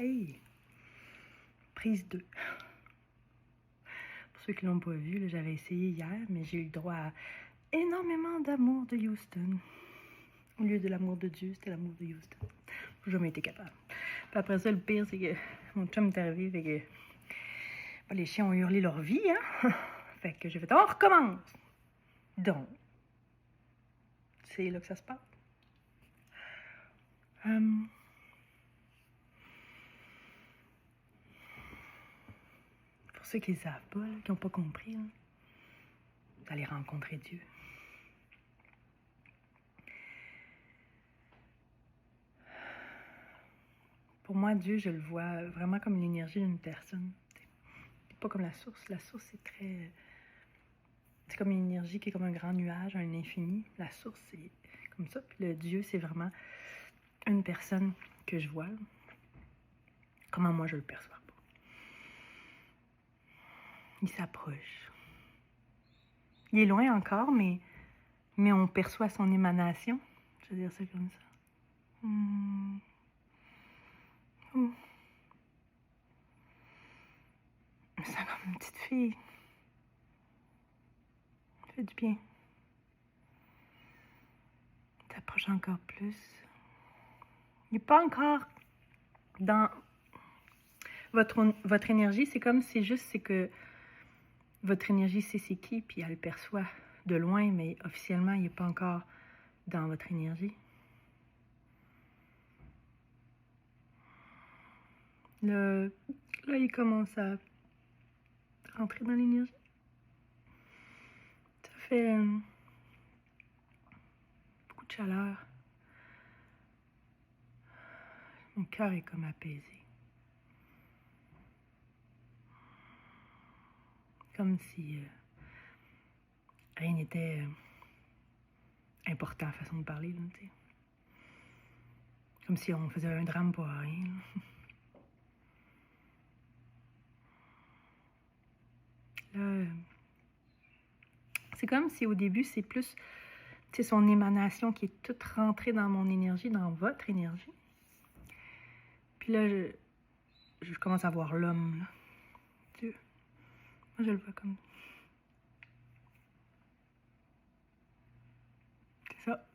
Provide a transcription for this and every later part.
Hey! Prise 2. Pour ceux qui l'ont pas vu, j'avais essayé hier, mais j'ai eu le droit à énormément d'amour de Houston. Au lieu de l'amour de Dieu, c'était l'amour de Houston. J'ai jamais été capable. Puis après ça, le pire, c'est que mon chum est arrivé, fait que les chiens ont hurlé leur vie, hein? Fait que j'ai fait, on recommence! Donc, c'est là que ça se passe. Pour ceux qui ne savent pas, qui n'ont pas compris, d'aller rencontrer Dieu. Pour moi, Dieu, je le vois vraiment comme l'énergie d'une personne. C'est pas comme la source. La source, c'est très... C'est comme une énergie qui est comme un grand nuage, un infini. La source, c'est comme ça. Puis le Dieu, c'est vraiment une personne que je vois. Comment moi, je le perçois pas. Il s'approche. Il est loin encore, mais on perçoit son émanation. Je veux dire ça comme ça. Je me sens comme une petite fille. Ça fait du bien. T'approches encore plus. Il n'est pas encore dans votre énergie. C'est comme, c'est que votre énergie sait c'est qui, puis elle le perçoit de loin, mais officiellement, il n'est pas encore dans votre énergie. Là, il commence à rentrer dans l'énergie. Ça fait beaucoup de chaleur. Mon cœur est comme apaisé. Comme si rien n'était important, façon de parler, là, tu sais. Comme si on faisait un drame pour rien. Là, c'est comme si au début, c'est plus son émanation qui est toute rentrée dans mon énergie, dans votre énergie. Puis là, je commence à voir l'homme, là. Dieu. Moi, je le vois comme... C'est ça.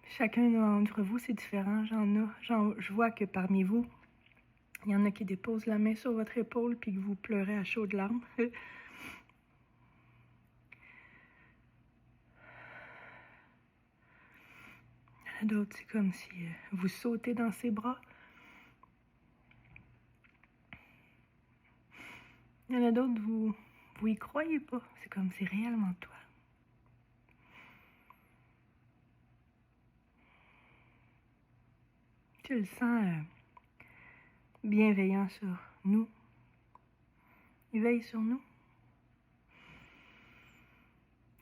Chacun d'entre vous, c'est différent. Je vois que parmi vous, il y en a qui déposent la main sur votre épaule puis que vous pleurez à chaudes larmes. Il y en a d'autres, c'est comme si vous sautez dans ses bras. Il y en a d'autres, vous y croyez pas. C'est comme si c'est réellement toi. Tu le sens bienveillant sur nous. Il veille sur nous.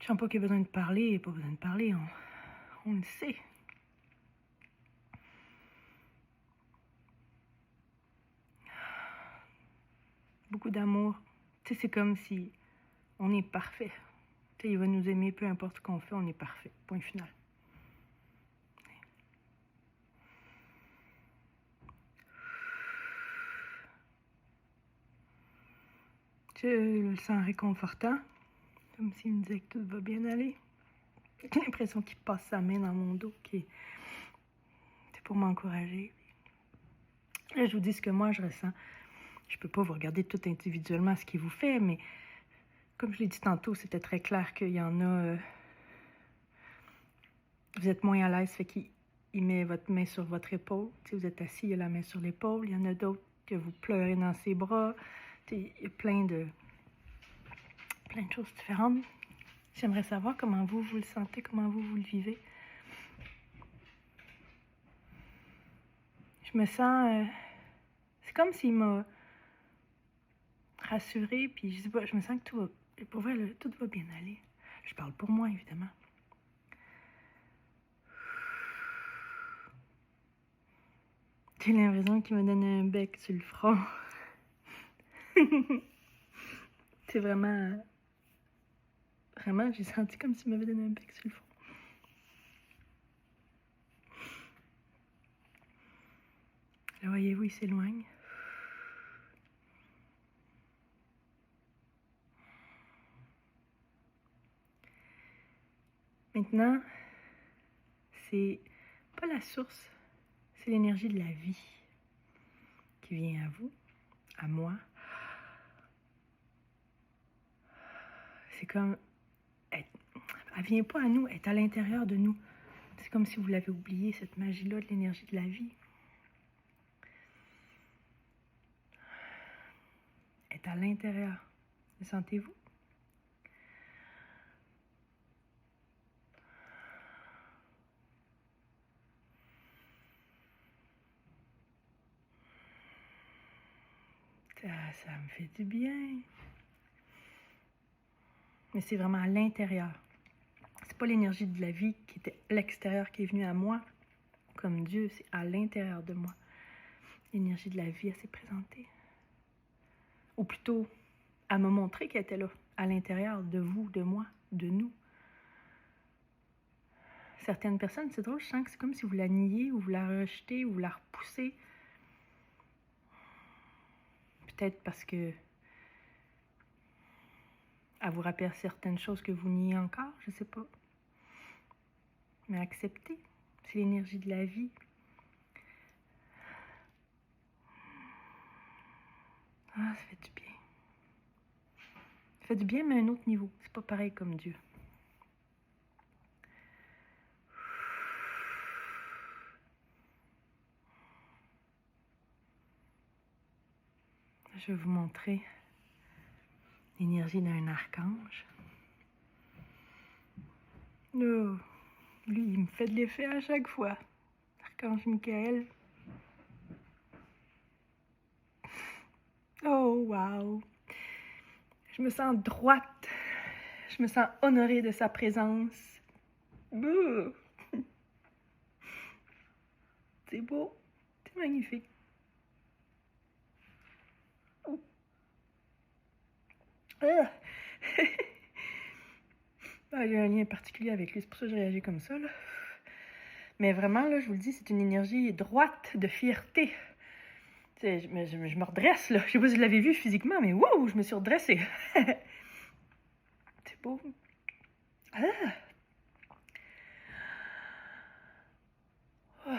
Je sens pas qu'il y a besoin de parler. Il n'y a pas besoin de parler. On le sait. Beaucoup d'amour. Tu sais, c'est comme si on est parfait. Tu sais, il va nous aimer, peu importe ce qu'on fait, on est parfait. Point final. Je le sens réconfortant. Comme s'il me disait que tout va bien aller. J'ai l'impression qu'il passe sa main dans mon dos, c'est pour m'encourager. Là, je vous dis ce que moi, je ressens. Je peux pas vous regarder tout individuellement ce qu'il vous fait, mais comme je l'ai dit tantôt, c'était très clair qu'il y en a... vous êtes moins à l'aise, fait qu'il met votre main sur votre épaule. Si vous êtes assis, il a la main sur l'épaule. Il y en a d'autres que vous pleurez dans ses bras. Il y a plein de choses différentes. J'aimerais savoir comment vous le sentez, comment vous le vivez. Je me sens... c'est comme s'il m'a rassurée, puis je sais pas, je me sens que tout va... Pour vrai, tout va bien aller. Je parle pour moi, évidemment. J'ai l'impression qu'il me donne un bec sur le front. C'est vraiment... Vraiment, j'ai senti comme s'il m'avait donné un bec sur le front. vous, il s'éloigne. Maintenant, c'est pas la source, c'est l'énergie de la vie qui vient à vous, à moi. C'est comme, elle vient pas à nous, elle est à l'intérieur de nous. C'est comme si vous l'avez oublié, cette magie-là de l'énergie de la vie. Elle est à l'intérieur. Le sentez-vous? Ça me fait du bien. Mais c'est vraiment à l'intérieur. C'est pas l'énergie de la vie qui était à l'extérieur qui est venue à moi, comme Dieu, c'est à l'intérieur de moi. L'énergie de la vie, elle s'est présentée. Ou plutôt, elle m'a montré qu'elle était là, à l'intérieur de vous, de moi, de nous. Certaines personnes, c'est drôle, je sens que c'est comme si vous la niez, ou vous la rejetez, ou vous la repoussez. Peut-être parce que elle vous rappelle certaines choses que vous niez encore, je sais pas. Mais acceptez, c'est l'énergie de la vie. Ah, ça fait du bien. Ça fait du bien, mais à un autre niveau. C'est pas pareil comme Dieu. Je vais vous montrer l'énergie d'un archange. Oh, lui, il me fait de l'effet à chaque fois. Archange Michael. Oh, wow! Je me sens droite. Je me sens honorée de sa présence. Bouh. C'est beau. C'est magnifique. Ah. Ah, j'ai un lien particulier avec lui, c'est pour ça que je réagis comme ça, là. Mais vraiment, là, je vous le dis, c'est une énergie droite de fierté. Je me redresse, là. Je sais pas si vous l'avez vu physiquement, mais wow, je me suis redressée. C'est beau. Ah. Oh,